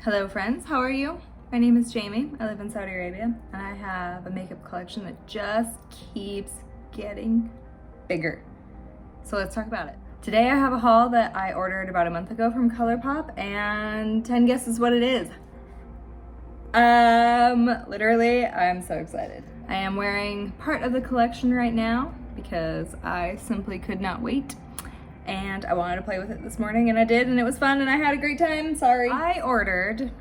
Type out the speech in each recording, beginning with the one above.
Hello friends, how are you? My name is Jamie. I live in Saudi Arabia and I have a makeup collection that just keeps getting bigger. So let's talk about it. Today I have a haul that I ordered about a month ago from Colourpop, and 10 guesses what it is. Literally, I'm so excited. I am wearing part of the collection right now because I simply could not wait. And I wanted to play with it this morning, and I did, and it was fun, and I had a great time. Sorry. I ordered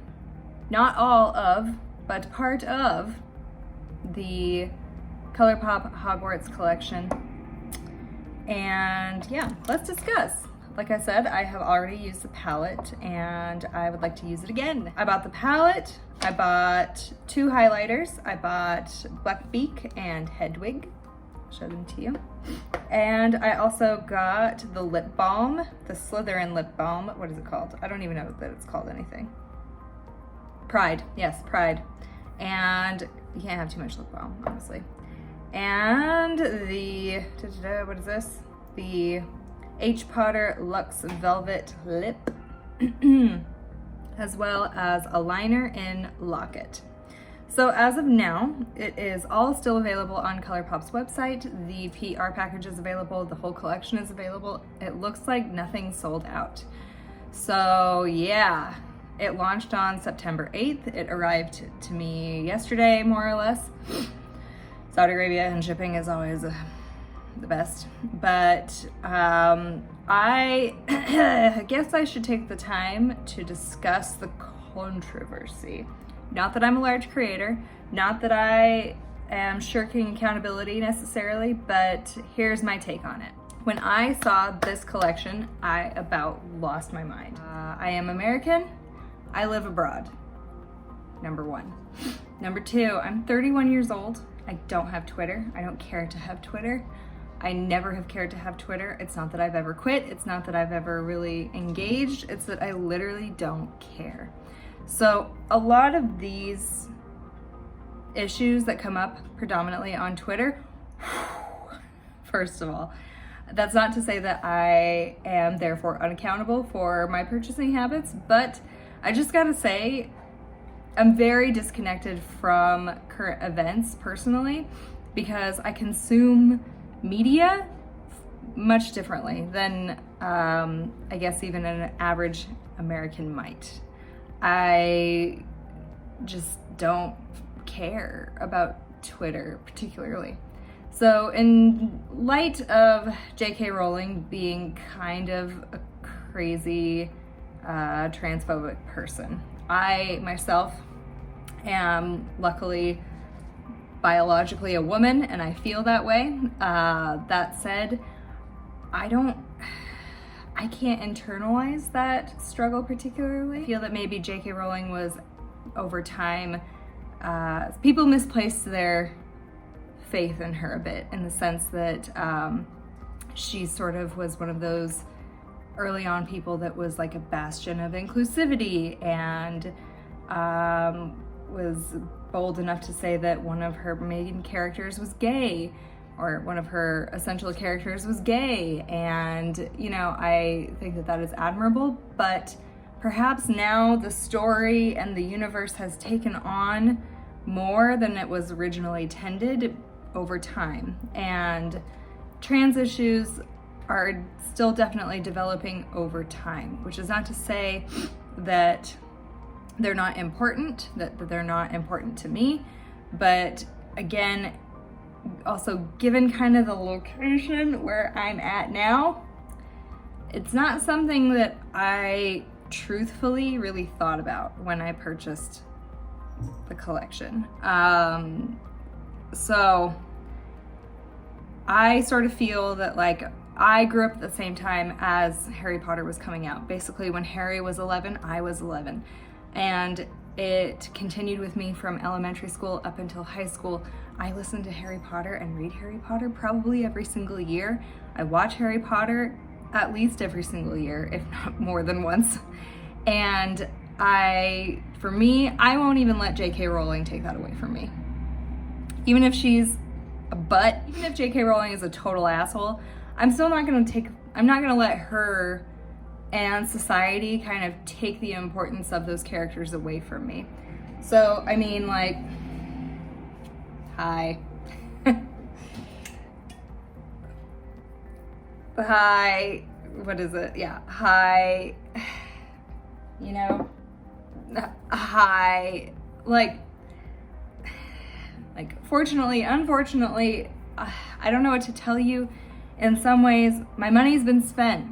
not all of, but part of the Colourpop Hogwarts collection. And yeah, let's discuss. Like I said, I have already used the palette, and I would like to use it again. I bought the palette, I bought 2 highlighters, I bought Buckbeak and Hedwig. Show them to you. And I also got the lip balm, the Slytherin lip balm. What is it called? I don't even know that it's called anything. Pride, yes, Pride. And you can't have too much lip balm, honestly. And the, what is this? The H. Potter Lux Velvet Lip, as well as a liner in Locket. So as of now, it is all still available on Colourpop's website. The PR package is available, the whole collection is available. It looks like nothing sold out. So yeah, it launched on September 8th. It arrived to me yesterday, more or less. Saudi Arabia and shipping is always the best. But I guess I should take the time to discuss the controversy. Not that I'm a large creator, not that I am shirking accountability necessarily, but here's my take on it. When I saw this collection, I about lost my mind. I am American, I live abroad, number 1. Number 2, I'm 31 years old. I don't have Twitter. I don't care to have Twitter. I never have cared to have Twitter. It's not that I've ever quit. It's not that I've ever really engaged. It's that I literally don't care. So a lot of these issues that come up predominantly on Twitter, first of all, that's not to say that I am therefore unaccountable for my purchasing habits, but I just gotta say, I'm very disconnected from current events personally because I consume media much differently than I guess even an average American might. I just don't care about Twitter particularly. So in light of J.K. Rowling being kind of a crazy transphobic person, I myself am luckily biologically a woman and I feel that way. That said, I can't internalize that struggle particularly. I feel that maybe J.K. Rowling was, over time, people misplaced their faith in her a bit, in the sense that she sort of was one of those early on people that was like a bastion of inclusivity and was bold enough to say that one of her main characters was gay, or one of her essential characters was gay. And, you know, I think that that is admirable, but perhaps now the story and the universe has taken on more than it was originally intended over time. And trans issues are still definitely developing over time, which is not to say that they're not important, that they're not important to me, but again, also given kind of the location where I'm at now, it's not something that I truthfully really thought about when I purchased the collection. So I sort of feel that like I grew up at the same time as Harry Potter was coming out. Basically when Harry was 11, I was 11. And it continued with me from elementary school up until high school. I listen to Harry Potter and read Harry Potter probably every single year. I watch Harry Potter at least every single year, if not more than once. And for me, I won't even let J.K. Rowling take that away from me. Even if she's a butt, even if J.K. Rowling is a total asshole, I'm still not gonna let her and society kind of take the importance of those characters away from me. So, I mean, like, hi. Hi, what is it? Yeah, hi, you know, hi, like, fortunately, unfortunately, I don't know what to tell you. In some ways, my money's been spent.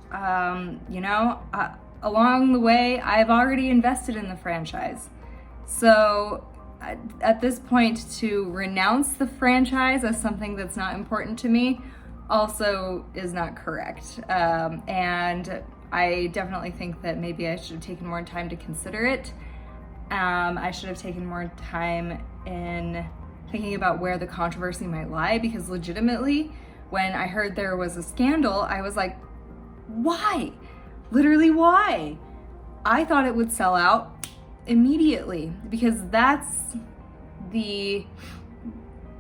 You know, along the way, I've already invested in the franchise. So at this point, to renounce the franchise as something that's not important to me also is not correct. And I definitely think that maybe I should have taken more time to consider it. I should have taken more time in thinking about where the controversy might lie, because legitimately, when I heard there was a scandal, I was like, why? Literally, why? I thought it would sell out immediately, because that's the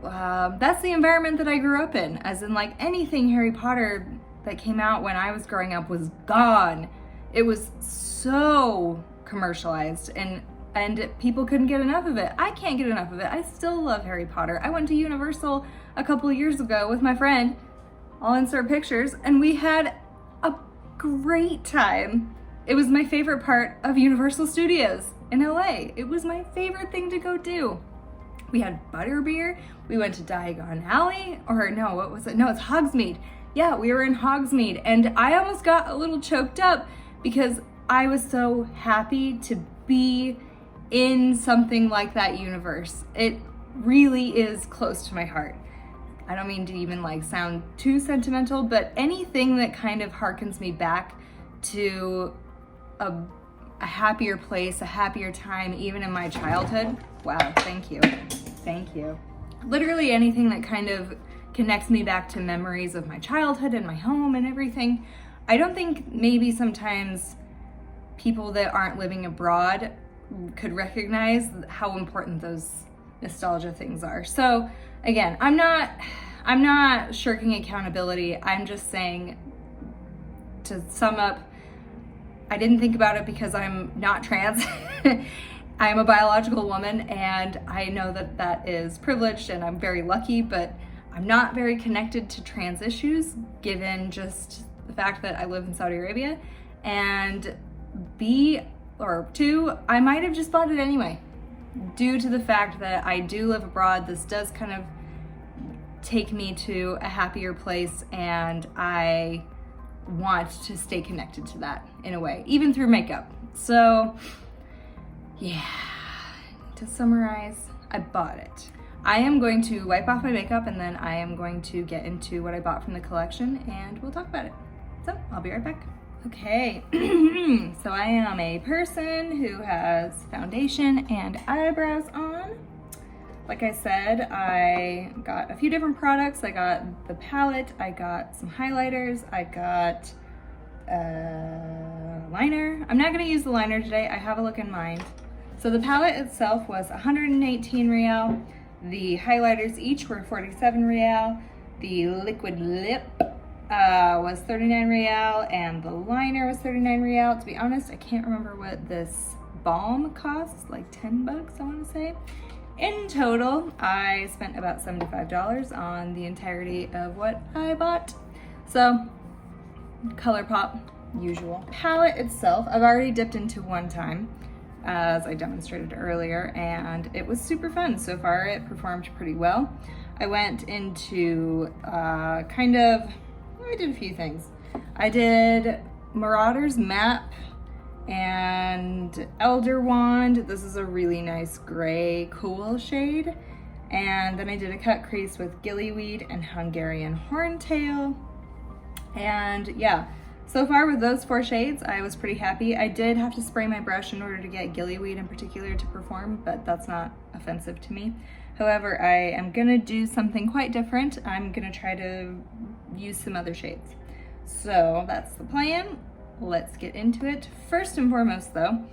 environment that I grew up in, as in, like, anything Harry Potter that came out when I was growing up was gone. It was so commercialized, and people couldn't get enough of it. I can't get enough of it. I still love Harry Potter. I went to Universal a couple of years ago with my friend. I'll insert pictures, and we had a great time. It was my favorite part of Universal Studios in LA. It was my favorite thing to go do. We had butterbeer. We went to Diagon Alley, or no, what was it? No, it's Hogsmeade. Yeah, we were in Hogsmeade, and I almost got a little choked up because I was so happy to be in something like that universe. It really is close to my heart. I don't mean to even like sound too sentimental, but anything that kind of harkens me back to a happier place, a happier time, even in my childhood. Wow, thank you. Thank you. Literally anything that kind of connects me back to memories of my childhood and my home and everything. I don't think maybe sometimes people that aren't living abroad could recognize how important those nostalgia things are. So again, I'm not shirking accountability. I'm just saying, to sum up, I didn't think about it because I'm not trans. I'm a biological woman, and I know that that is privileged, and I'm very lucky, but I'm not very connected to trans issues, given just the fact that I live in Saudi Arabia. And two, I might have just bought it anyway. Due to the fact that I do live abroad, this does kind of take me to a happier place, and I want to stay connected to that in a way, even through makeup. So yeah, to summarize, I bought it. I am going to wipe off my makeup, and then I am going to get into what I bought from the collection, and we'll talk about it. So I'll be right back. Okay, so I am a person who has foundation and eyebrows on. Like I said, I got a few different products. I got the palette, I got some highlighters, I got a liner. I'm not gonna use the liner today, I have a look in mind. So the palette itself was 118 Real. The highlighters each were 47 Real. The liquid lip was 39 Real, and the liner was 39 Real. To be honest, I can't remember what this balm costs, like 10 bucks, I wanna say. In total, I spent about $75 on the entirety of what I bought. So, Colourpop, usual. Palette itself, I've already dipped into one time, as I demonstrated earlier, and it was super fun. So far, it performed pretty well. I went into I did a few things. I did Marauder's Map and Elder Wand. This is a really nice gray cool shade. And then I did a cut crease with Gillyweed and Hungarian Horntail. And yeah, so far with those 4 shades, I was pretty happy. I did have to spray my brush in order to get Gillyweed in particular to perform, but that's not offensive to me. However, I am gonna do something quite different. I'm gonna try to use some other shades. So that's the plan. Let's get into it. First and foremost though,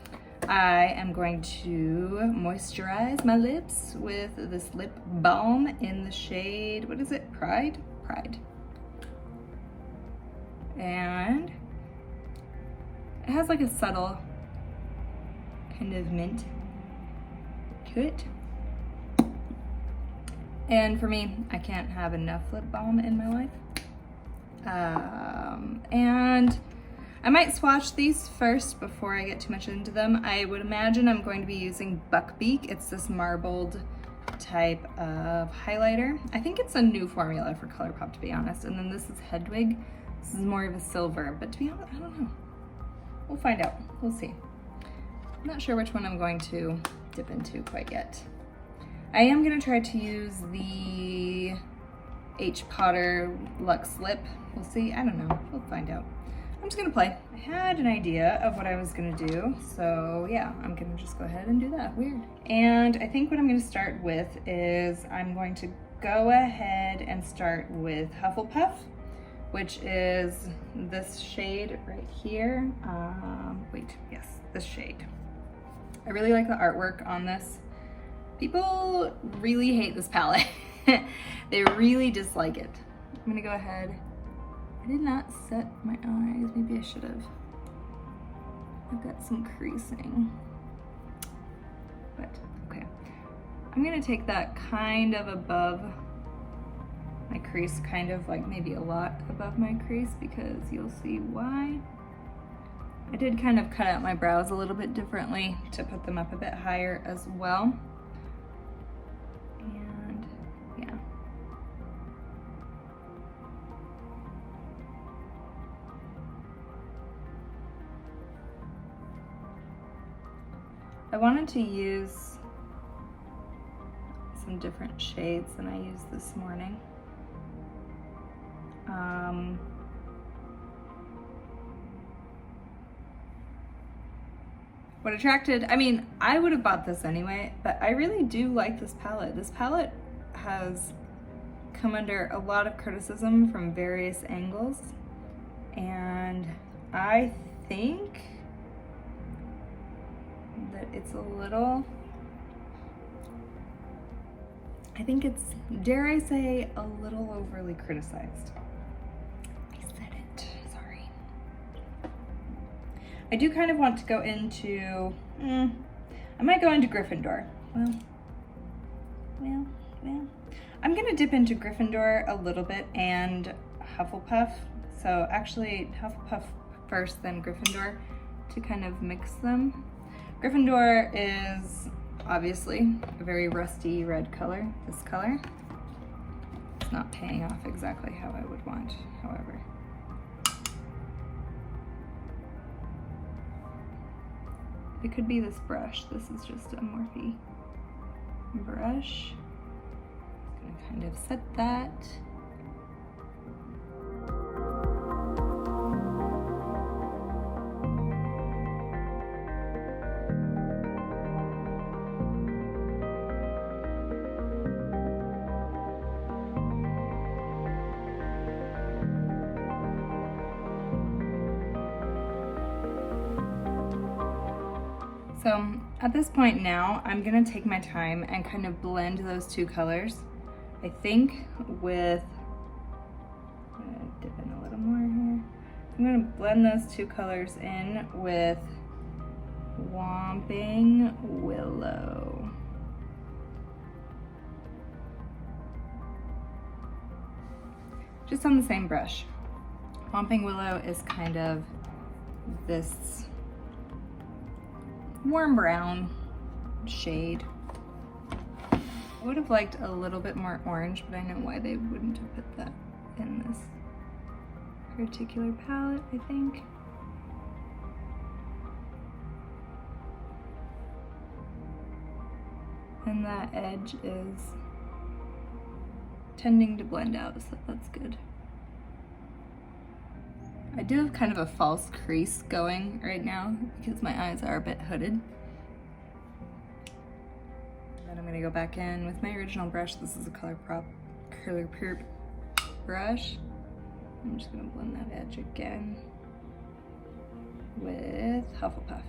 I am going to moisturize my lips with this lip balm in the shade, what is it? Pride? Pride. And It has like a subtle kind of mint to it. And for me, I can't have enough lip balm in my life. And I might swatch these first before I get too much into them. I would imagine I'm going to be using Buckbeak. It's this marbled type of highlighter. I think it's a new formula for Colourpop, to be honest. And then this is Hedwig. This is more of a silver, but to be honest, I don't know. We'll find out, we'll see. I'm not sure which one I'm going to dip into quite yet. I am gonna try to use the H. Potter Lux Lip. We'll see, I don't know, we'll find out. I'm just gonna play. I had an idea of what I was gonna do, so yeah, I'm gonna just go ahead and do that, weird. And I think what I'm gonna start with is I'm going to go ahead and start with Hufflepuff, which is this shade right here. Yes, this shade. I really like the artwork on this. People really hate this palette. They really dislike it. I'm gonna go ahead. I did not set my eyes, maybe I should have. I've got some creasing, but okay. I'm gonna take that kind of above my crease, kind of like maybe a lot above my crease, because you'll see why. I did kind of cut out my brows a little bit differently to put them up a bit higher as well. And yeah. I wanted to use some different shades than I used this morning. What attracted, I mean, I would have bought this anyway, but I really do like this palette. This palette has come under a lot of criticism from various angles, and I think that it's a little, I think it's, dare I say, a little overly criticized. I said it, sorry. I do kind of want to go into, I might go into Gryffindor. Well. I'm gonna dip into Gryffindor a little bit and Hufflepuff. So actually Hufflepuff first, then Gryffindor, to kind of mix them. Gryffindor is obviously a very rusty red color, this color. It's not paying off exactly how I would want, however. It could be this brush. This is just a Morphe brush. I'm gonna kind of set that. So at this point now, I'm gonna take my time and kind of blend those two colors. I think with, I'm gonna dip in a little more here. I'm gonna blend those two colors in with Whomping Willow. Just on the same brush. Whomping Willow is kind of this warm brown shade. I would have liked a little bit more orange, but I know why they wouldn't have put that in this particular palette, I think. And that edge is tending to blend out, so that's good. I do have kind of a false crease going right now because my eyes are a bit hooded. Then I'm gonna go back in with my original brush. This is a Colourpop brush. I'm just gonna blend that edge again with Hufflepuff.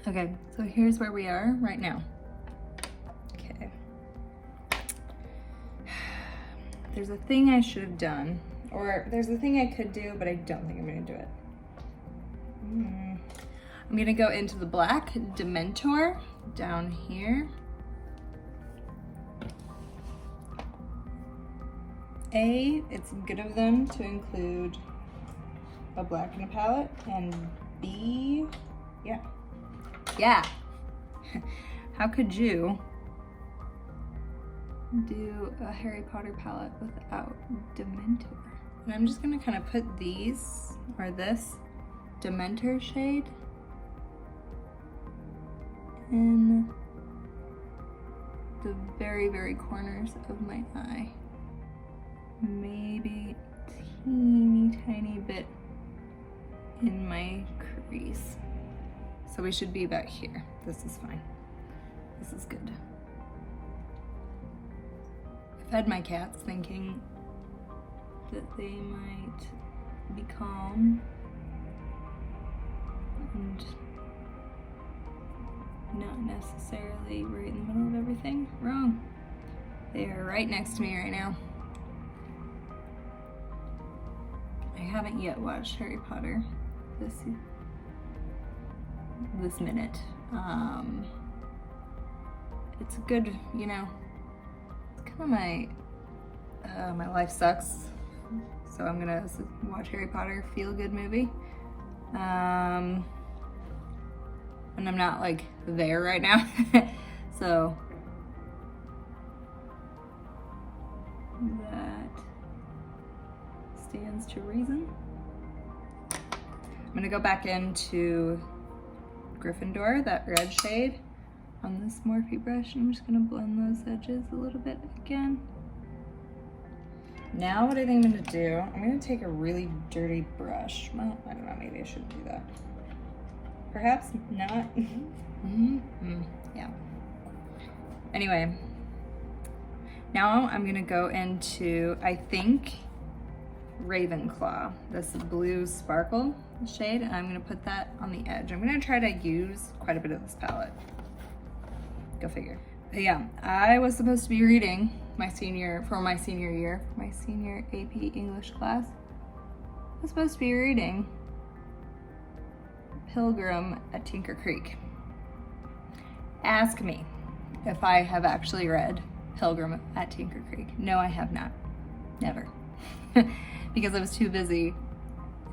Okay, so here's where we are right now. Okay. There's a thing I should have done. Or there's a thing I could do, but I don't think I'm gonna do it. I'm I'm gonna go into the black Dementor down here. A, it's good of them to include a black in a palette, and B, yeah. How could you do a Harry Potter palette without Dementor? And I'm just gonna kind of put these, or this Dementor shade in the very, very corners of my eye. Maybe teeny tiny bit in my crease. So we should be about here. This is fine. This is good. I've had my cats thinking that they might be calm and not necessarily right in the middle of everything. Wrong. They are right next to me right now. I haven't yet watched Harry Potter this minute. It's good, you know, it's kind of my life sucks, so I'm gonna watch Harry Potter, feel good movie. And I'm not like there right now, so that stands to reason. I'm gonna go back into Gryffindor, that red shade, on this Morphe brush. I'm just gonna blend those edges a little bit again. Now what I think I'm gonna do, I'm gonna take a really dirty brush. Well, I don't know, maybe I shouldn't do that. Perhaps not. Yeah. Anyway, now I'm gonna go into, I think, Ravenclaw, this blue sparkle shade, and I'm gonna put that on the edge. I'm gonna try to use quite a bit of this palette. Go figure. But yeah, I was supposed to be reading my senior AP English class. I was supposed to be reading Pilgrim at Tinker Creek. Ask me if I have actually read Pilgrim at Tinker Creek. No, I have not. Never. Because I was too busy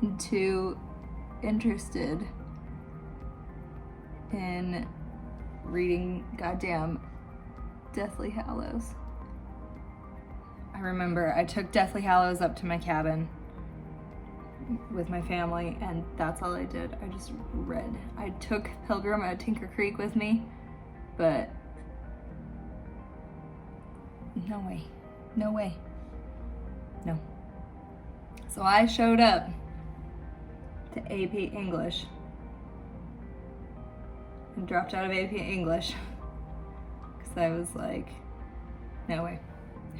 and too interested in reading goddamn Deathly Hallows. I remember I took Deathly Hallows up to my cabin with my family, and that's all I did. I just read. I took Pilgrim at Tinker Creek with me, but no way. No way. No. So I showed up to AP English and dropped out of AP English because I was like, no way,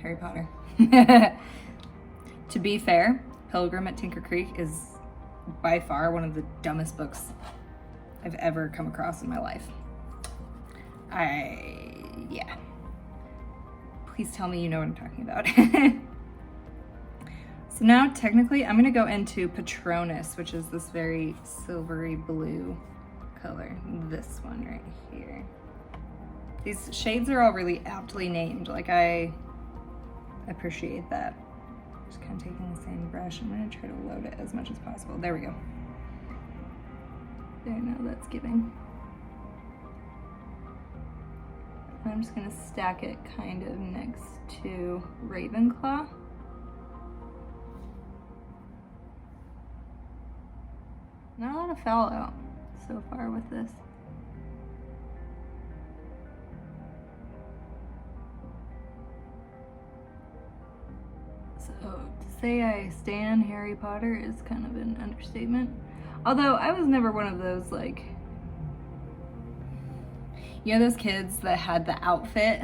Harry Potter. To be fair, Pilgrim at Tinker Creek is by far one of the dumbest books I've ever come across in my life. Yeah. Please tell me you know what I'm talking about. So now technically I'm gonna go into Patronus, which is this very silvery blue color. This one right here. These shades are all really aptly named. Like, I appreciate that. Just kind of taking the same brush. I'm gonna try to load it as much as possible. There we go. There, now that's giving. I'm just gonna stack it kind of next to Ravenclaw. Not a lot of fallout so far with this. So to say I stan Harry Potter is kind of an understatement. Although I was never one of those, like, you know those kids that had the outfit?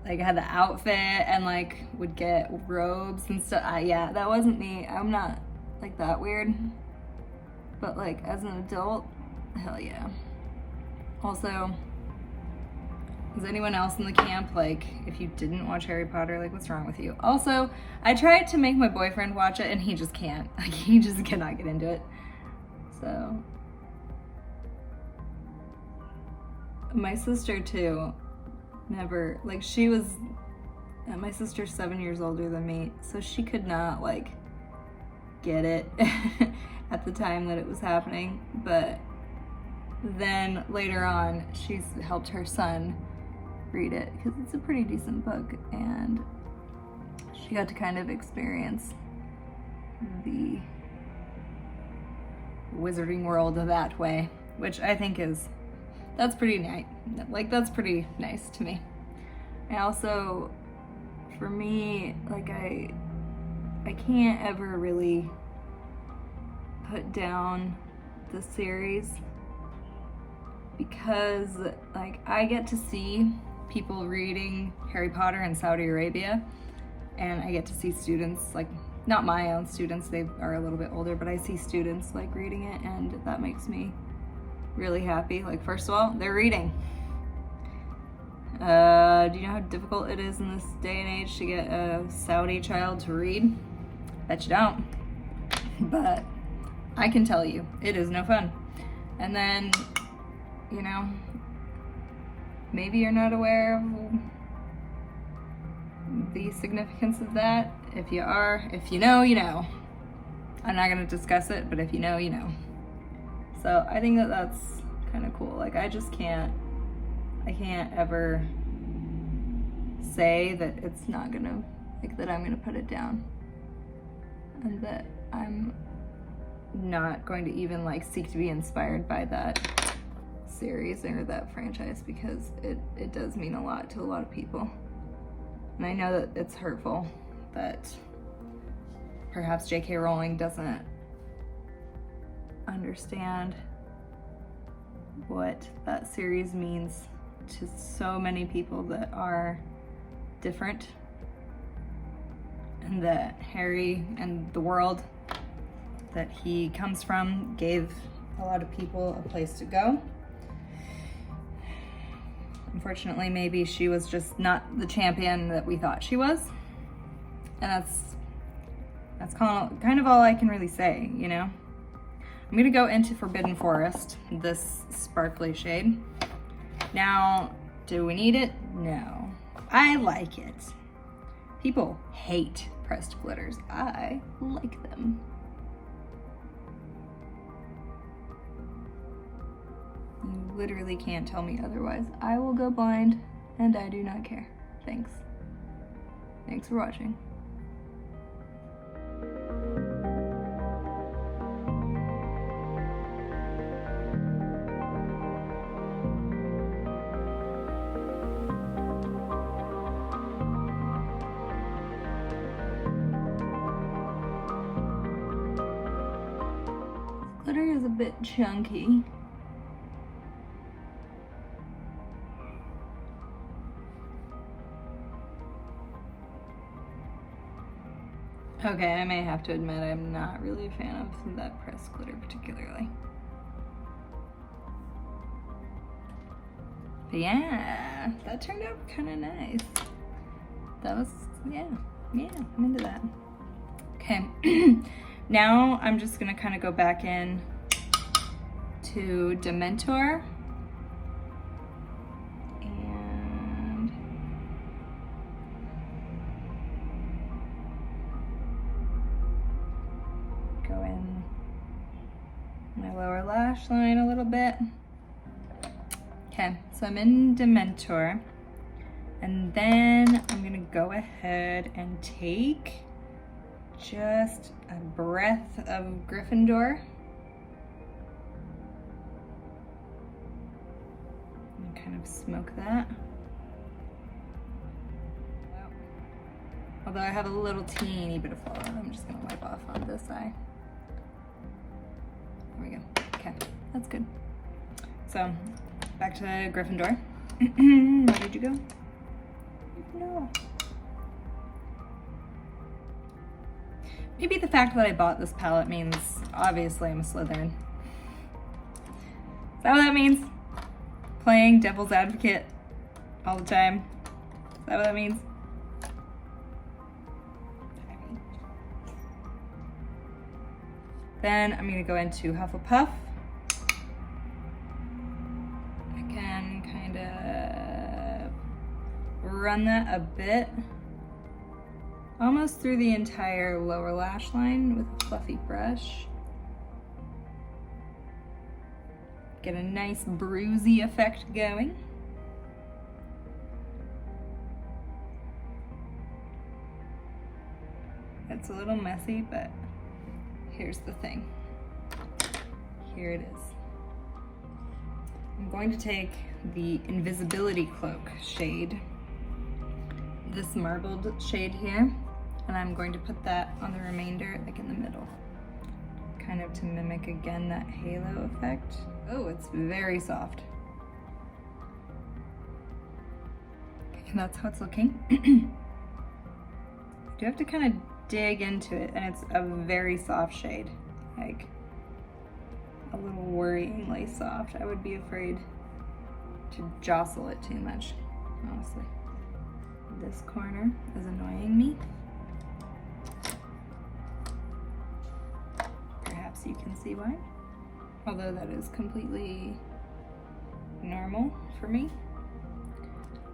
Like, had the outfit and like would get robes and stuff. Yeah, that wasn't me. I'm not like that weird. But like as an adult, hell yeah. Also, is anyone else in the camp, like, if you didn't watch Harry Potter, like, what's wrong with you? Also, I tried to make my boyfriend watch it and he just can't. Like, he just cannot get into it. So my sister too, never, like she was, my sister's 7 years older than me, so she could not like get it at the time that it was happening, but then later on she's helped her son read it because it's a pretty decent book, and she got to kind of experience the wizarding world that way, which I think is, that's pretty nice. Like, that's pretty nice to me. I also, for me, like I can't ever really put down the series because like I get to see people reading Harry Potter in Saudi Arabia, and I get to see students, like not my own students, they are a little bit older, but I see students like reading it, and that makes me really happy. Like, first of all, they're reading. Do you know how difficult it is in this day and age to get a Saudi child to read? Bet you don't. But I can tell you, it is no fun. And then, you know, maybe you're not aware of the significance of that. If you are, if you know, you know. I'm not gonna discuss it, but if you know, you know. So I think that that's kind of cool. Like, I can't ever say that it's not gonna, like that I'm gonna put it down, and that I'm not going to even like seek to be inspired by that series or that franchise, because it does mean a lot to a lot of people. And I know that it's hurtful that perhaps J.K. Rowling doesn't understand what that series means to so many people that are different, and that Harry and the world that he comes from gave a lot of people a place to go. Unfortunately, maybe she was just not the champion that we thought she was, and that's kind of all I can really say, you know? I'm gonna go into Forbidden Forest, this sparkly shade. Now, do we need it? No. I like it. People hate pressed glitters. I like them. You literally can't tell me otherwise. I will go blind, and I do not care. Thanks. Thanks for watching. Glitter is a bit chunky. Okay, I may have to admit I'm not really a fan of that pressed glitter particularly. But yeah, that turned out kind of nice. That was, yeah, I'm into that. Okay, now I'm just gonna kind of go back in to Dementor. Go in my lower lash line a little bit. Okay, so I'm in Dementor, and then I'm gonna go ahead and take just a breath of Gryffindor and kind of smoke that. Although I have a little teeny bit of fallout, I'm just gonna wipe off on this eye. There we go. Okay, that's good. So, back to Gryffindor. Where did you go? No. Maybe the fact that I bought this palette means obviously I'm a Slytherin. Is that what that means? Playing devil's advocate all the time? Is that what that means? Then I'm gonna go into Hufflepuff. Again, kind of run that a bit, almost through the entire lower lash line with a fluffy brush. Get a nice bruisey effect going. It's a little messy, but here's the thing. Here it is. I'm going to take the Invisibility Cloak shade, this marbled shade here, and I'm going to put that on the remainder, like in the middle, kind of to mimic again that halo effect. Oh, it's very soft. Okay, and that's how it's looking. You do have to kind of dig into it, and it's a very soft shade, like a little worryingly soft. I would be afraid to jostle it too much, honestly. This corner is annoying me. Perhaps you can see why, although that is completely normal for me.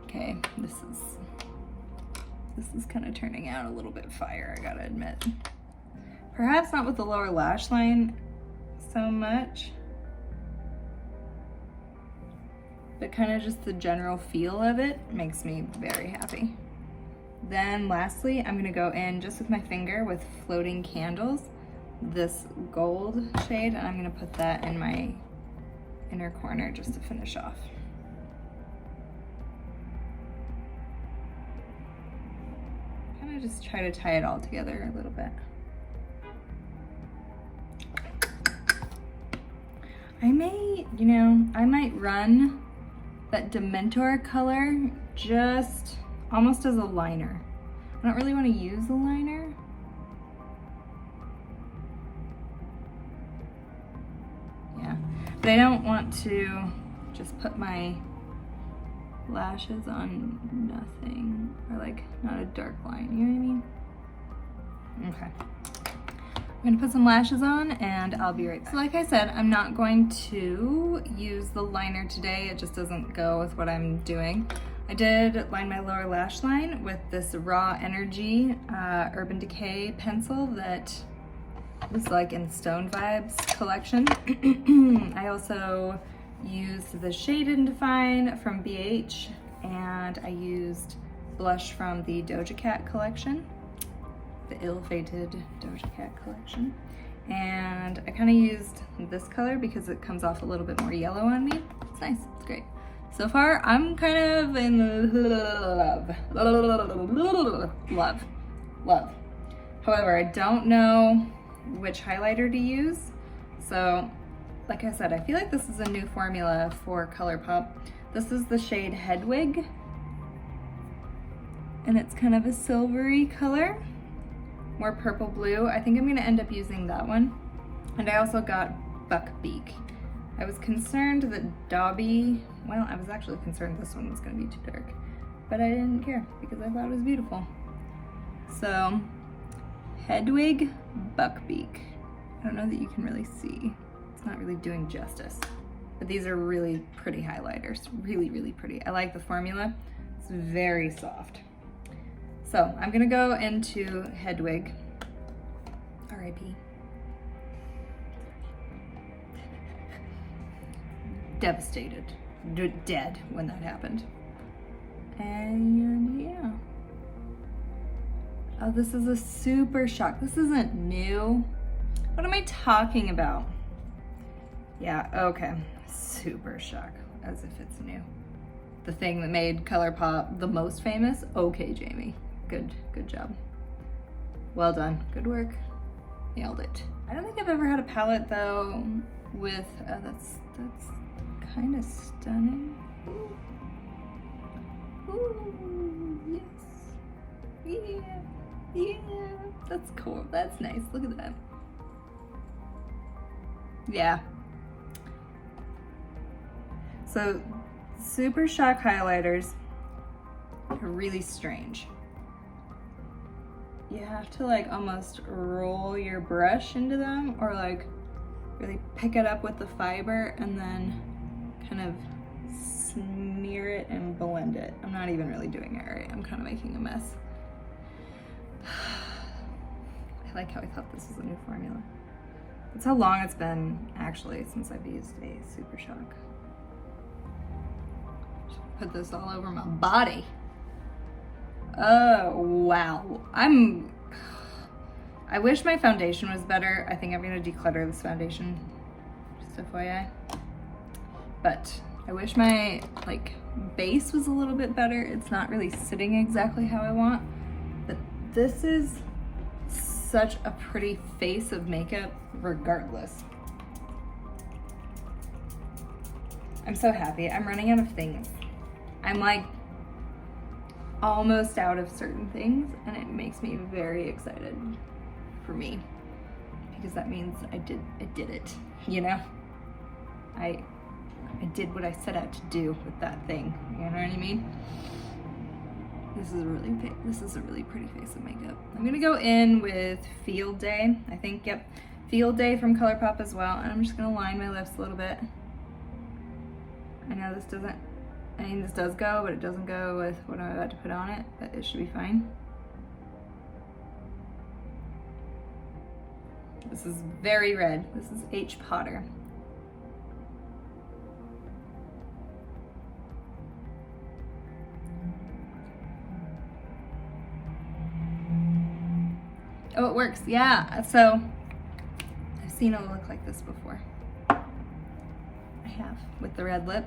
Okay, this is kind of turning out a little bit fire, I gotta admit. Perhaps not with the lower lash line so much, but kind of just the general feel of it makes me very happy. Then lastly, I'm gonna go in just with my finger with Floating Candles, this gold shade, and I'm gonna put that in my inner corner just to finish off. Kind of just try to tie it all together a little bit. I might run that Dementor color just almost as a liner. I don't really want to use a liner. Yeah, but I don't want to just put my lashes on nothing, or like not a dark line, you know what I mean? Okay. I'm gonna put some lashes on and I'll be right back. So like I said, I'm not going to use the liner today. It just doesn't go with what I'm doing. I did line my lower lash line with this Raw Energy Urban Decay pencil that was like in Stone Vibes collection. I also used the Shade and Define from BH, and I used blush from the Doja Cat collection, the Ill-Fated Doja Cat collection. And I kind of used this color because it comes off a little bit more yellow on me. It's nice, it's great. So far, I'm kind of in love. However, I don't know which highlighter to use. So, like I said, I feel like this is a new formula for Colourpop. This is the shade Hedwig, and it's kind of a silvery color, more purple blue. I think I'm gonna end up using that one. And I also got Buckbeak. I was concerned that Dobby, well, I was actually concerned this one was gonna be too dark, but I didn't care because I thought it was beautiful. So, Hedwig, Buckbeak. I don't know that you can really see. It's not really doing justice, but these are really pretty highlighters, really, really pretty. I like the formula. It's very soft. So I'm gonna go into Hedwig, R.I.P. Devastated, dead when that happened. And yeah. Oh, this is a Supershock. This isn't new. What am I talking about? Yeah, okay. Supershock, as if it's new. The thing that made Colourpop the most famous? Okay, Jamie. Good job. Well done, good work. Nailed it. I don't think I've ever had a palette though with, that's kind of stunning. Ooh, yes. Yeah, that's cool, that's nice, look at that. Yeah. So, Supershock highlighters are really strange. you have to like almost roll your brush into them, or like really pick it up with the fiber and then kind of smear it and blend it. I'm not even really doing it right. I'm kind of making a mess. I like how I thought this was a new formula. That's how long it's been actually since I've used a Supershock. Just put this all over my body. Oh, wow. I wish my foundation was better. I think I'm gonna declutter this foundation, just FYI. But I wish my like base was a little bit better. It's not really sitting exactly how I want, but this is such a pretty face of makeup regardless. I'm so happy. I'm running out of things. I'm like almost out of certain things, and it makes me very excited for me, because that means I did it, you know? I did what I set out to do with that thing, you know what I mean? This is a really pretty face of makeup. I'm gonna go in with Field Day, I think, yep. Field Day from Colourpop as well, and I'm just gonna line my lips a little bit. I know this does go, but it doesn't go with what I'm about to put on it, but it should be fine. This is very red. This is H. Potter. Oh, it works, yeah. So, I've seen a look like this before. I have, with the red lip.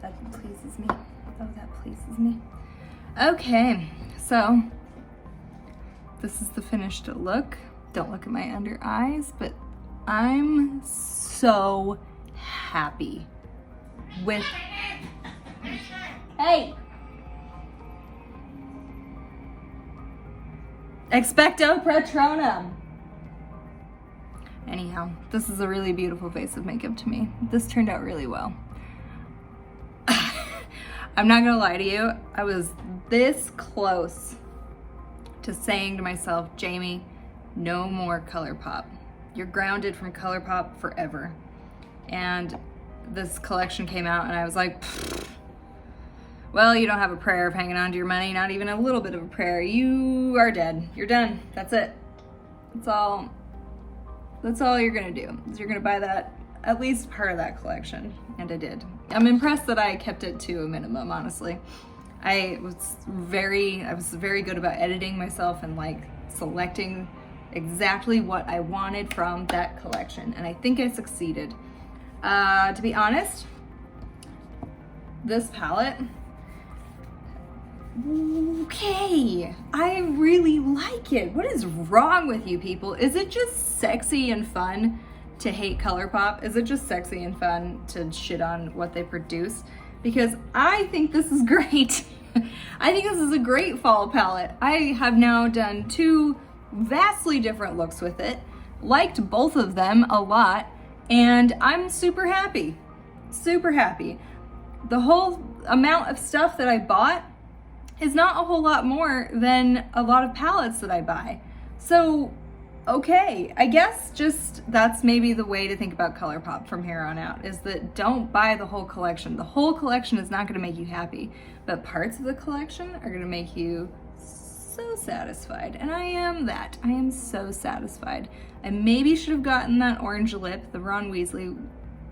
That pleases me. Oh, that pleases me. Okay, so, this is the finished look. Don't look at my under eyes, but I'm so happy with, hey! Expecto Patronum. Anyhow, this is a really beautiful face of makeup to me. This turned out really well. I'm not gonna lie to you, I was this close to saying to myself, Jamie, no more Colourpop. You're grounded from Colourpop forever. And this collection came out and I was like, well, you don't have a prayer of hanging on to your money, not even a little bit of a prayer. You are dead. You're done. That's it. That's all you're gonna do. Is you're gonna buy that, at least part of that collection. And I did. I'm impressed that I kept it to a minimum, honestly. I was very good about editing myself and like selecting exactly what I wanted from that collection. And I think I succeeded. To be honest, this palette, okay, I really like it. What is wrong with you people? Is it just sexy and fun to hate Colourpop? Is it just sexy and fun to shit on what they produce? Because I think this is great. I think this is a great fall palette. I have now done 2 vastly different looks with it, liked both of them a lot, and I'm super happy. Super happy. The whole amount of stuff that I bought is not a whole lot more than a lot of palettes that I buy. So, okay, I guess just that's maybe the way to think about Colourpop from here on out, is that don't buy the whole collection. The whole collection is not gonna make you happy, but parts of the collection are gonna make you so satisfied. And I am that. I am so satisfied. I maybe should have gotten that orange lip, the Ron Weasley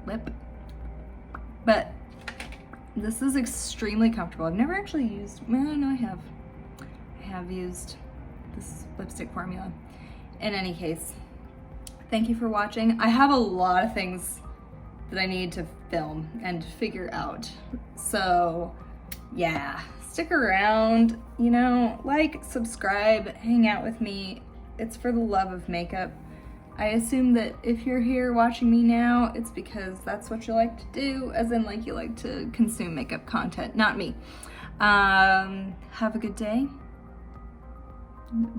lip, but this is extremely comfortable. I've never actually used, well, no, I have used this lipstick formula. In any case, thank you for watching. I have a lot of things that I need to film and figure out. So yeah, stick around, you know, like, subscribe, hang out with me. It's for the love of makeup. I assume that if you're here watching me now, it's because that's what you like to do, as in like you like to consume makeup content, not me. Have a good day.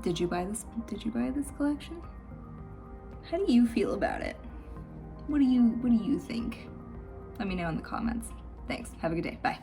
Did you buy this collection? How do you feel about it? What do you think? Let me know in the comments. Thanks. Have a good day. Bye.